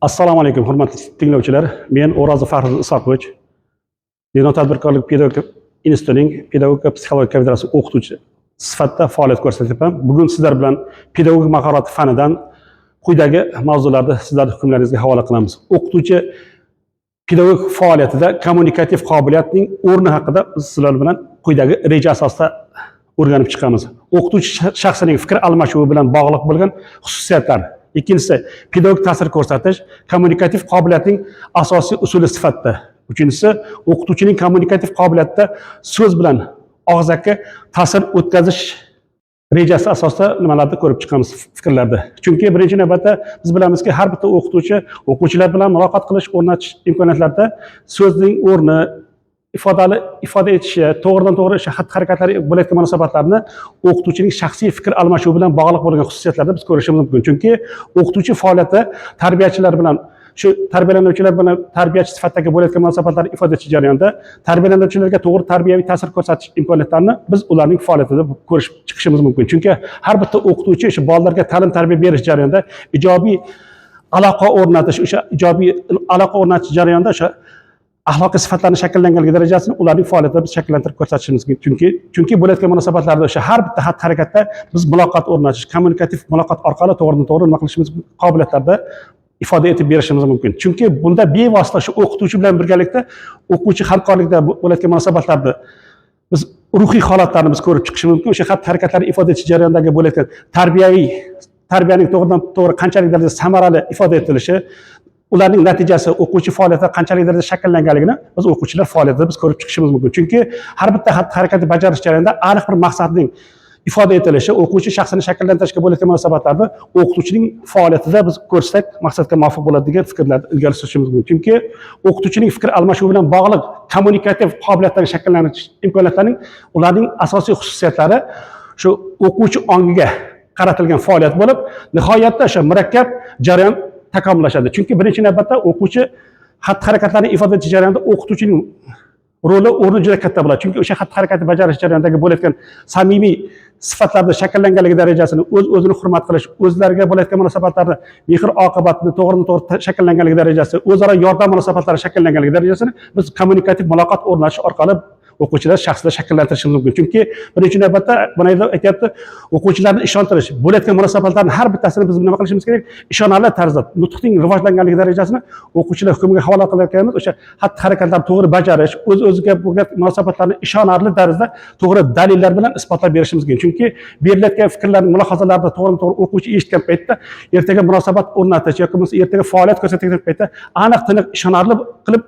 Assalomu alaykum, hurmatli tinglovchilar. Men O'rozov Faxriddin Isoqovich, Denov tadbirkorlik pedagogika institutining pedagogika psixologika kafedrasi o'qituvchi sifatida faoliyat ko'rsatyapman. Bugun sizlar bilan pedagogik mahorat fanidan quyidagi mavzularni sizlarning hukmlaringizga havola qilamiz. O'qituvchi pedagogik faoliyatida kommunikativ qobiliyatning o'rni haqida biz sizlar bilan quyidagi reja asosida o'rganib chiqamiz. O'qituvchi shaxsining fikr almashuvi bilan bog'liq bo'lgan xususiyatlar. Ikkinchisi, pedagogik ta'sir ko'rsatish kommunikativ qobiliyatning asosiy usuli sifatida. Uchinchisi, o'qituvchining kommunikativ qobiliyatida so'z bilan og'zaki ta'sir o'tkazish rejasi asosida nimalarni ko'rib chiqamiz fikrlarda. Chunki birinchi navbatda biz bilamizki, har bitta o'qituvchi o'quvchilar bilan muloqot qilish, o'rnatish imkoniyatlarida so'zning o'rni, ifoda etishi, to'g'ridan to'g'ri xatti-harakatlari bo'layotgan munosabatlarni o'qituvchining shaxsiy fikr almashuvi bilan bog'liq bo'lgan xususiyatlarni biz ko'rishimiz mumkin. Chunki o'qituvchi faoliyati tarbiyachilar bilan, shu tarbiyalanuvchilar bilan tarbiyachi sifatidagi bo'layotgan munosabatlarni ifoda etish jarayonida tarbiyalanuvchilarga to'g'ri tarbiyaviy ta'sir ko'rsatish imkoniyatlarini biz ularning faoliyatida ko'rib chiqishimiz mumkin. Chunki har bitta o'qituvchi o'sha bolalarga ta'lim tarbiya berish jarayonida ijobiy aloqa o'rnatish, o'sha ijobiy aloqa o'rnatish jarayonida o'sha axloqiy sifatlarni shakllanganligi darajasini ularning faoliyatida biz shakllantirib ko'rsatishimiz mumkin. Chunki bo'layotgan munosabatlarda o'sha har bitta xatti-harakatda biz muloqot o'rnatish, kommunikativ muloqot orqali to'g'ridan-to'g'ri nima qilishimiz qobiliyatlarda ifoda etib berishimiz mumkin. Chunki bunda bevosita shu o'qituvchi bilan birgalikda o'quvchi hamkorlikda bo'layotgan munosabatlarda biz ruhiy holatlarni biz ko'rib chiqishimiz mumkin. O'sha xatti-harakatlarni ifoda etish jarayonidagi bo'layotgan tarbiyaning to'g'ridan-to'g'ri qanchalik darajada samarali ifoda etilishi, ularning natijasi o'quvchi faoliyatida qanchalik darajada shakllanganligini biz o'quvchilar faoliyatida biz ko'rib chiqishimiz mumkin. Chunki har bitta xatti-harakatni bajarish jarayonida aniq bir maqsadning ifoda etilishi, o'quvchi shaxsini shakllantirishga bo'layotgan munosabatlarni o'qituvchining faoliyatida biz ko'rsak maqsadga muvofiq bo'ladi degan fikrlarni ilgari surishimiz mumkin. Chunki o'qituvchining fikr almashuvi bilan bog'liq kommunikativ qobiliyatlarni shakllantirish imkoniyatlarining ularning asosiy xususiyatlari shu o'quvchi ongiga qaratilgan faoliyat bo'lib, nihoyatda o'sha murakkab jarayon takomillashadi. Chunki birinchi navbatda o'quvchi xatti-harakatlarni ifoda etish jarayonida o'qituvchining roli, o'rni juda katta bo'ladi. Chunki o'sha xatti-harakatni bajarish jarayonidagi bo'layotgan samimiy sifatlarda shakllanganligi darajasini, o'zini hurmat qilish, o'zlariga bo'layotgan munosabatlarni mehr-oqibatni to'g'ridan-to'g'ri shakllanganligi darajasi, o'zaro yordam munosabatlari shakllanganligi darajasini biz kommunikativ muloqot o'rnatish orqali o'quvchilar shaxsida shakllantirishimiz mumkin. Chunki birinchi navbatda buni aytyapti, o'quvchilarni ishontirish, bo'layotgan munosabatlarning har bittasini biz nima qilishimiz kerak? Ishonarli tarzda nutqning rivojlanganligi darajasini o'quvchilar hukmiga havola qilayotganimiz o'sha xatti-harakatlarni to'g'ri bajarish, o'z-o'ziga bo'lgan munosabatlarni ishonarli tarzda to'g'ri dalillar bilan isbotlab berishimiz kerak. Chunki berilayotgan fikrlarning mulohazalarni to'g'ri o'quvchi eshitgan paytda ertaga munosabat o'rnatish yoki bo'lmasa ertaga faoliyat ko'rsatayotgan paytda aniq tiniq ishonarli qilib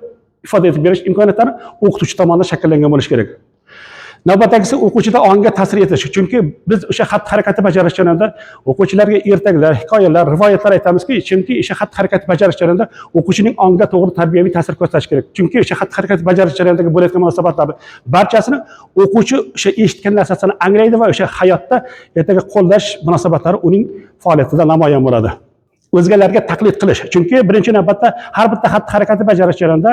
ifoda etib berish imkoniyatlari o'qituvchi tomonidan shakllangan bo'lishi kerak. Navbatdagisi o'quvchida ongiga ta'sir etish. Chunki biz o'sha xatti-harakatni bajarish jarayonida o'quvchilarga ertaklar, hikoyalar, rivoyatlar aytamizki, chunki o'sha xatti-harakatni bajarish jarayonida o'quvchining ongiga to'g'ri tarbiyaviy ta'sir ko'rsatish kerak. Chunki o'sha xatti-harakatni bajarish jarayonidagi bo'layotgan munosabatlarni barchasini o'quvchi o'sha eshitgan narsasini anglaydi va o'sha hayotda ertaga qo'llash munosabatlari uning faoliyatida namoyon bo'ladi. O'zgalarga taqlid qilish. Chunki birinchi navbatda har bitta xatti-harakatni bajarish jarayonida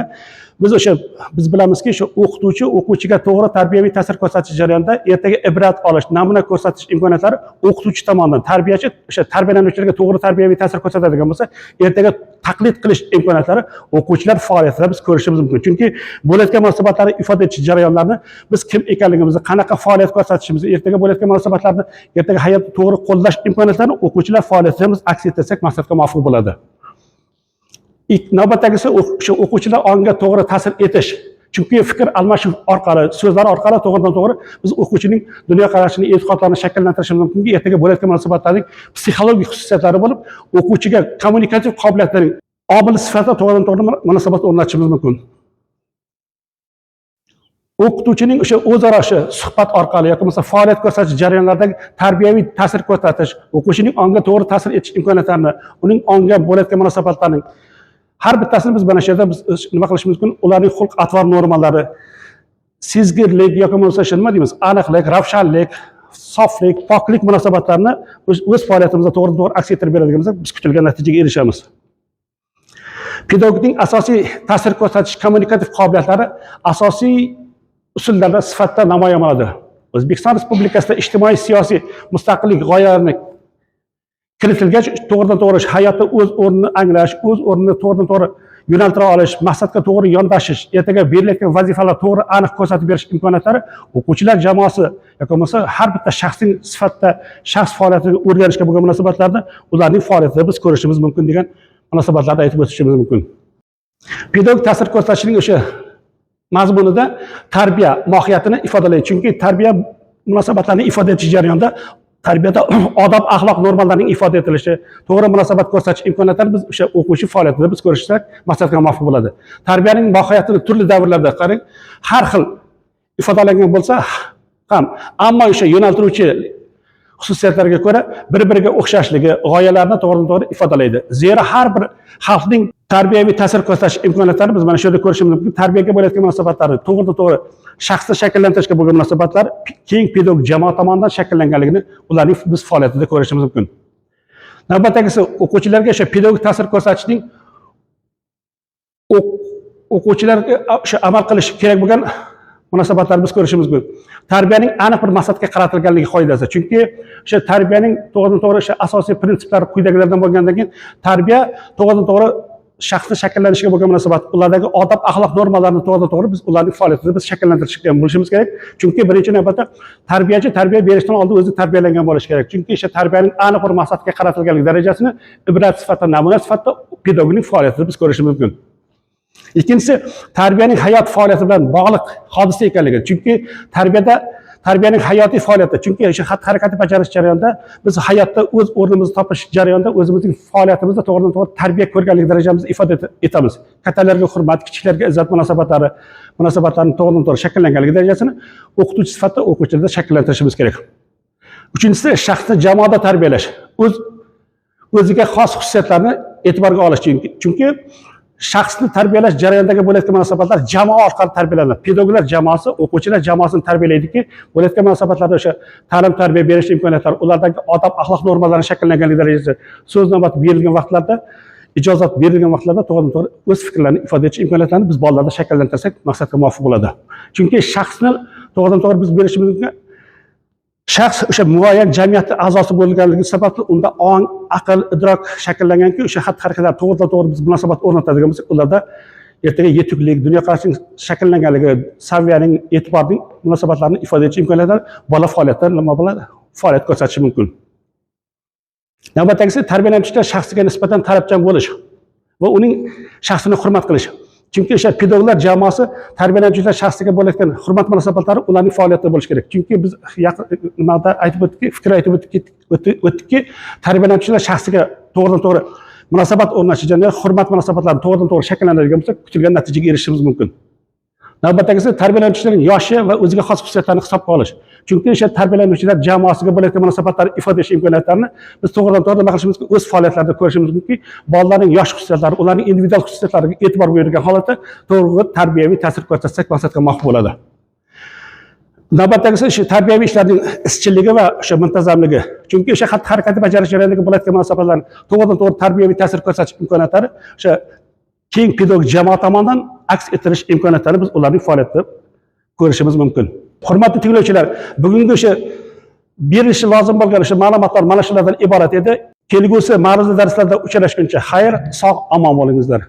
biz bilamizki, shu o'qituvchi o'quvchiga to'g'ri tarbiyaviy ta'sir ko'rsatish jarayonida ertaga ibrat olish, namuna ko'rsatish imkoniyatlari o'qituvchi tomonidan, tarbiyachi o'sha tarbiyalanuvchilarga to'g'ri tarbiyaviy ta'sir ko'rsatadigan bo'lsa, ertaga taqlid qilish imkoniyatlari o'quvchilar faoliyatida biz ko'rishimiz mumkin. Chunki bo'layotgan munosabatlarni ifoda etish jarayonlarini biz kim ekanligimizni, qanaqa faoliyat ko'rsatishimizni, ertaga bo'layotgan munosabatlarni ertaga hayotda to'g'ri qo'llash imkoniyatlarini o'quvchilar faoliyatida biz aks ettirsak maqsadga muvofiq bo'ladi. Navbatdagisi o'sha o'quvchilar ongiga to'g'ri ta'sir etish. Chunki fikr almashuv orqali, so'zlar orqali to'g'ridan-to'g'ri biz o'quvchining dunyoqarashini, e'tiqodlarini shakllantirishimiz mumkinki, ertaga bo'layotgan munosabatlarning psixologik xususiyatlari bo'lib, o'quvchiga kommunikativ qobiliyatlarning omil sifatida to'g'ridan-to'g'ri munosabat o'rnatishimiz mumkin. O'qituvchining o'sha o'zaro suhbat orqali yoki bo'lmasa faoliyat ko'rsatish jarayonlaridagi tarbiyaviy ta'sir ko'rsatish, o'quvchining ongiga to'g'ri ta'sir etish imkoniyatlarini, uning ongiga bo'layotgan munosabatlarning har bittasini biz mana shu yerda biz nima qilishimiz mumkin? Ularning xulq-atvor normalari, sezgirlik yoki bo'lmasa nima deymiz? Aniqlik, ravshanlik, soflik, poklik munosabatlarini o'z faoliyatimizda to'g'ridan-to'g'ri aks ettirib beradiganimizda biz kutilgan natijaga erishamiz. Pedagogning asosiy ta'sir ko'rsatish kommunikativ qobiliyatlari asosiy usullarda sifatida namoyon bo'ladi. O'zbekiston Respublikasida ijtimoiy siyosiy mustaqillik g'oyalarini kiritilgach to'g'ridan to'g'ri hayotda o'z o'rnini anglash, o'z o'rnini to'g'ridan to'g'ri yo'naltira olish, maqsadga to'g'ri yondashish, ertaga berilayotgan vazifalar to'g'ri aniq ko'rsatib berish imkoniyatlari o'quvchilar jamoasi yoki bo'lmasa har bitta shaxsning sifatida shaxs faoliyatiga o'rganishga bo'lgan munosabatlarda ularning faoliyatida biz ko'rishimiz mumkin degan munosabatlarni aytib o'tishimiz mumkin. Pedagogik ta'sir ko'rsatishning o'sha mazmunida tarbiya mohiyatini ifodalaydi. Chunki tarbiya munosabatlarni ifoda etish jarayonida tarbiyada odob axloq normalarining ifoda etilishi, to'g'ri munosabat ko'rsatish imkoniyatlari biz o'sha o'quvchi faoliyatida biz ko'rishsak maqsadga muvofiq bo'ladi. Tarbiyaning mohiyatini turli davrlarda qarang, har xil ifodalangan bo'lsa ham, ammo o'sha yo'naltiruvchi xususiyatlarga ko'ra bir-biriga o'xshashligi, g'oyalarni to'g'ridan-to'g'ri ifodalaydi. Zero har bir xalqning tarbiyaviy ta'sir ko'rsatish imkoniyatlarini biz mana shu yerda ko'rishimiz mumkin. Tarbiyaga bo'layotgan munosabatlarni to'g'ridan-to'g'ri shaxsni shakllantirishga bo'lgan munosabatlar keng pedagog jamoat tomonidan shakllanganligini ularning biz faoliyatida ko'rishimiz mumkin. Navbatdagisi o'quvchilarga o'sha pedagogik ta'sir ko'rsatishning o'quvchilarga o'sha amal qilish kerak bo'lgan munosabatlarni biz ko'rishimiz mumkin. Tarbiyaning aniq bir maqsadga qaratilganligi qoidasi. Chunki o'sha tarbiyaning to'g'ridan-to'g'ri o'sha asosiy prinsiplari quyidagilardan bo'lgandan keyin tarbiya to'g'ridan-to'g'ri shaxsni shakllanishiga bo'lgan munosabat, ulardagi odob axloq normalarini to'g'ridan-to'g'ri biz ularning faoliyatida biz shakllantirishga bo'lishimiz kerak. Chunki birinchi navbatda tarbiyachi tarbiya berishdan oldin o'zi tarbiyalangan bo'lishi kerak. Chunki o'sha tarbiyaning aniq bir maqsadga qaratilganlik darajasini ibrat sifatida, namuna sifatida pedagogning faoliyatida biz ko'rishimiz mumkin. Ikkinchisi tarbiyaning hayot faoliyati bilan bog'liq hodisa ekanligi. Chunki tarbiyaning hayotiy faoliyati, chunki o'sha xatti harakatni bajarish jarayonida biz hayotda o'z o'rnimizni topish jarayonida o'zimizning faoliyatimizda to'g'ridan-to'g'ri tarbiya ko'rganlik darajamizni ifoda etamiz. Kattalarga hurmat, kichiklarga izzat munosabatlarni to'g'ridan-to'g'ri shakllanganligi darajasini o'qituvchi sifatida o'quvchilarda shakllantirishimiz kerak. Uchinchisi shaxsni jamoada tarbiyalash. O'ziga xos xususiyatlarni e'tiborga olish. Chunki shaxsni tarbiyalash jarayonidagi bo'layotgan munosabatlar jamoa orqali tarbiyalanadi. Pedagoglar jamoasi o'quvchilar jamoasini tarbiyalaydiki, bo'layotgan munosabatlarda o'sha ta'lim tarbiya berish imkoniyatlari, ulardagi odob axloq normalarini shakllanganlik darajasi, so'z navbati berilgan vaqtlarda, ijozat berilgan vaqtlarda to'g'ridan-to'g'ri o'z fikrlarini ifoda etish imkoniyatlarini biz bolalarda shakllantirsak maqsadga muvofiq bo'ladi. Chunki shaxsni to'g'ridan-to'g'ri biz berishimiz mumkin. Shaxs o'sha muayyan jamiyat a'zosi bo'lganligi sababli unda ong, aql, idrok shakllanganki, o'sha xatti-harakatlar to'g'ridan-to'g'ri biz munosabat o'rnatadigan bo'lsak, ularda ertaga yetuklik, dunyoqarashning shakllanganligi, saviyaning, e'tiborning munosabatlarini ifoda etish imkoniyatlari bola faoliyatida nima bo'ladi? Faoliyat ko'rsatishi mumkin. Navbatdagisi tarbiyalanuvchilar shaxsiga nisbatan talabchan bo'lish va uning shaxsini hurmat qilish. Chunki o'sha pedagoglar jamoasi tarbiyalanuvchilar shaxsiga bo'layotgan hurmat munosabatlari ularning faoliyatida bo'lishi kerak. Chunki biz nimada aytib o'tdik, fikr aytib o'tdikki, tarbiyalanuvchilar shaxsiga to'g'ridan-to'g'ri munosabat o'rnatish jarayonida hurmat munosabatlari to'g'ridan-to'g'ri shakllanadigan bo'lsa, kutilgan natijaga erishishimiz mumkin. Navbatdagisi tarbiyalanuvchilarning yoshi va o'ziga xos xususiyatlarini hisobga olish. Chunki o'sha tarbiyalanuvchilar jamoasiga bo'layotgan munosabatlarni ifoda etish imkoniyatlarini biz to'g'ridan-to'g'ri nima qilishimiz mumkin? O'z faoliyatlarida ko'rishimiz mumkinki, bolalarning yosh xususiyatlari, ularning individual xususiyatlariga e'tibor bergan holatda to'g'ri tarbiyaviy ta'sir ko'rsatsak maqsadga muvofiq bo'ladi. Navbatdagisi o'sha tarbiyaviy ishlarning izchilligi va o'sha muntazamligi. Chunki o'sha xatti harakatni bajarish jarayonida bo'layotgan munosabatlarni to'g'ridan-to'g'ri tarbiyaviy ta'sir ko'rsatish imkoniyatlari o'sha keng pedagog jamoat tomonidan aks ettirish imkoniyatlarini biz ularning faoliyatida ko'rishimiz mumkin. Hurmatli tinglovchilar, bugungi o'sha berilishi lozim bo'lgan o'sha ma'lumotlar mana shulardan iborat edi. Kelgusi ma'ruza darslarda uchrashguncha xayr, sog', omon bo'lingizlar.